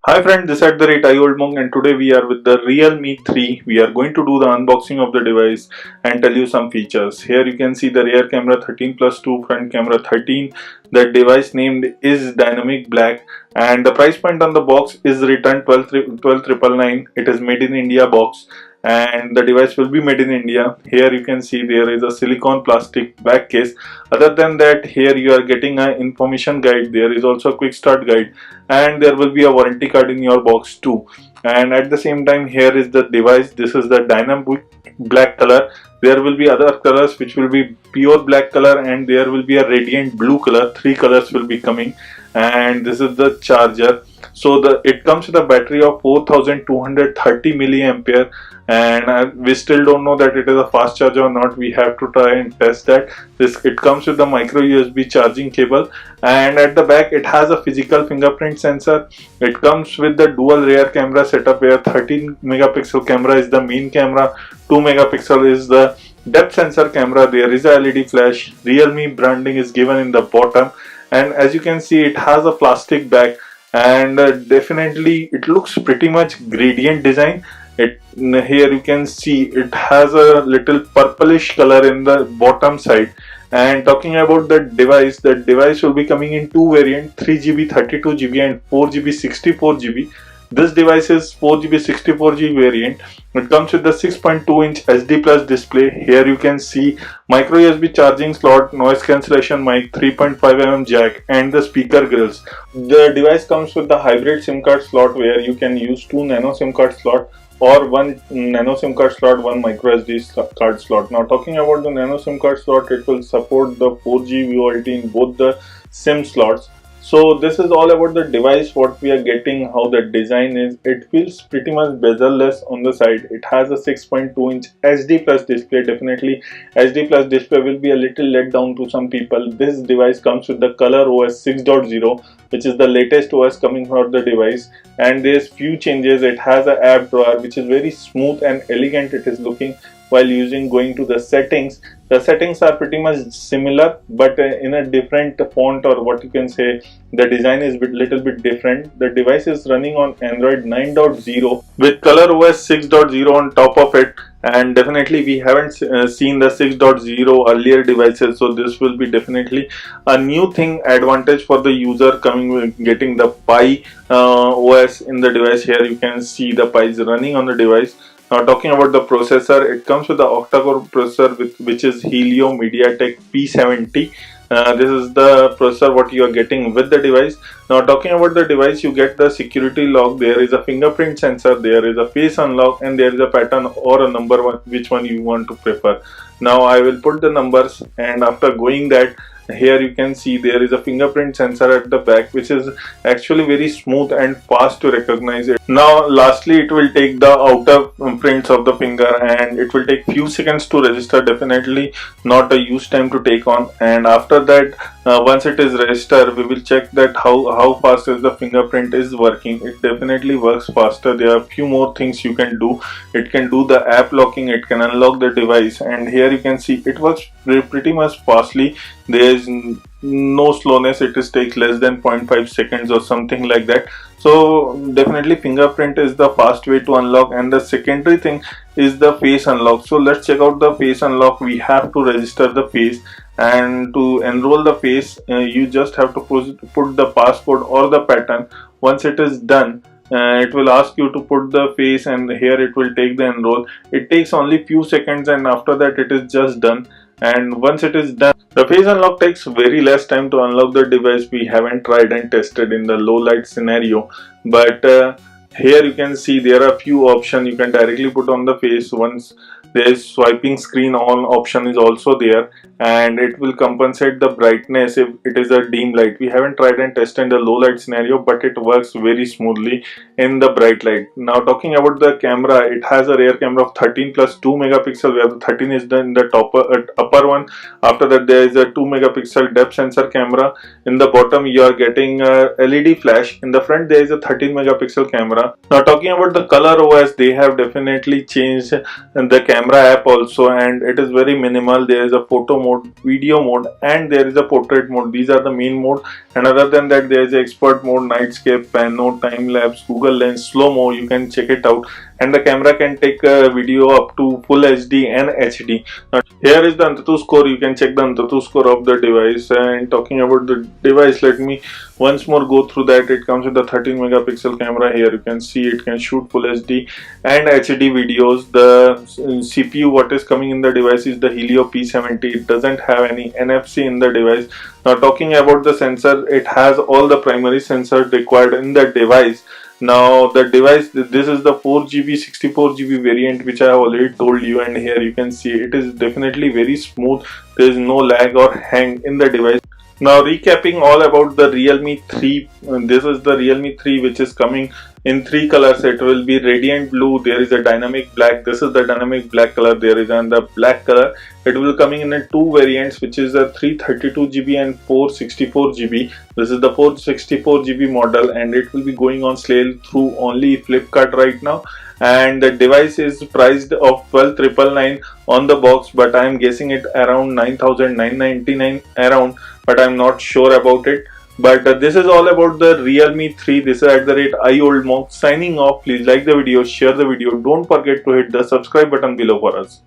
Hi friend, this is the rate I old monk and today we are with the Realme 3. We are going to do the unboxing of the device and tell you some features. Here you can see the rear camera 13 plus 2, front camera 13. The device named is dynamic black and the price point on the box is written 12,999. It is made in India box and the device will be made in India. Here you can see there is a silicone plastic back case. Other than that, here you are getting an information guide. There is also a quick start guide and there will be a warranty card in your box too. And at the same time, here is the device. This is the dynamic black color. There will be other colors which will be pure black color and there will be a radiant blue color. Three colors will be coming, and this is the charger. So it comes with a battery of 4230 milliampere, and we still don't know that it is a fast charger or not. We have to try and test that. It comes with the micro USB charging cable, and at the back it has a physical fingerprint sensor. It comes with the dual rear camera setup where 13 megapixel camera is the main camera, 2 megapixel is the depth sensor camera. There is a LED flash. Realme branding is given in the bottom, and as you can see it has a plastic back, and definitely it looks pretty much gradient design. Here you can see it has a little purplish color in the bottom side. And talking about the device will be coming in two variants, 3GB 32GB and 4GB 64GB. This device is 4GB 64GB variant. It comes with the 6.2-inch SD plus display. Here you can see micro USB charging slot, noise cancellation mic, 3.5mm jack, and the speaker grills. The device comes with the hybrid SIM card slot where you can use two nano SIM card slot or one nano SIM card slot, one micro SD card slot. Now talking about the nano SIM card slot, it will support the 4G VoLTE in both the SIM slots. So this is all about the device, what we are getting, how the design is. It feels pretty much bezel-less on the side. It has a 6.2-inch SD plus display. Definitely SD plus display will be a little let down to some people. This device comes with the Color OS 6.0, which is the latest OS coming for the device, and there's few changes. It has an app drawer which is very smooth and elegant. It is looking while going to the settings. The settings are pretty much similar, but in a different font, or what you can say, the design is little bit different. The device is running on Android 9.0 with Color OS 6.0 on top of it, and definitely we haven't seen the 6.0 earlier devices, so this will be definitely a new thing, advantage for the user getting the Pi OS in the device. Here you can see the Pi is running on the device. Now talking about the processor, it comes with the octa-core processor which is Helio MediaTek P70. This is the processor what you are getting with the device. Now talking about the device, you get the security lock. There is a fingerprint sensor, there is a face unlock, and there is a pattern or a number one, which one you want to prefer. Now I will put the numbers, and after going that, here you can see there is a fingerprint sensor at the back which is actually very smooth and fast to recognize it. Now lastly, it will take the outer prints of the finger and it will take few seconds to register. Definitely not a use time to take on, and after that once it is registered, we will check that how fast is the fingerprint is working. It definitely works faster. There are few more things you can do. It can do the app locking, it can unlock the device, and here you can see it works pretty much fastly. There is no slowness. It is take less than 0.5 seconds or something like that. So definitely fingerprint is the fast way to unlock, and the secondary thing is the face unlock. So let's check out the face unlock. We have to register the face, and to enroll the face you just have to put the passcode or the pattern. Once it is done, it will ask you to put the face, and here it will take the enroll. It takes only few seconds, and after that it is just done. And once it is done, the face unlock takes very less time to unlock the device. We haven't tried and tested in the low light scenario, but here you can see there are few options you can directly put on the face. Once there is swiping screen on option is also there, and it will compensate the brightness if it is a dim light. We haven't tried and tested in the low light scenario, but it works very smoothly in the bright light. Now talking about the camera, it has a rear camera of 13 plus 2 megapixel, where the 13 is in the upper one. After that there is a 2 megapixel depth sensor camera. In the bottom you are getting a LED flash. In the front there is a 13 megapixel camera. Now talking about the color OS, they have definitely changed the camera camera app also, and it is very minimal. There is a photo mode, video mode, and there is a portrait mode. These are the main mode, and other than that there is a expert mode, nightscape, pan mode, time lapse, Google Lens, slow mo. You can check it out, and the camera can take a video up to full HD and HD. Now, here is the Antutu score. You can check the Antutu score of the device. And talking about the device, let me once more go through that. It comes with a 13 megapixel camera. Here you can see it can shoot full HD and HD videos. The CPU what is coming in the device is the Helio P70. It doesn't have any NFC in the device. Now talking about the sensor, it has all the primary sensors required in the device. Now the device, this is the 4GB 64GB variant, which I have already told you, and here you can see it is definitely very smooth. There is no lag or hang in the device. Now recapping all about the Realme 3, this is the Realme 3 which is coming in 3 colors. It will be radiant blue, there is a dynamic black, this is the dynamic black color, there is and the black color. It will coming in 2 variants, which is a 332GB and 464GB. This is the 464GB model, and it will be going on sale through only Flipkart right now. And the device is priced of 12,999 on the box, but I am guessing it around 9,999 around, but I am not sure about it. But this is all about the Realme 3. This is @IOldMonk signing off. Please like the video, share the video. Don't forget to hit the subscribe button below for us.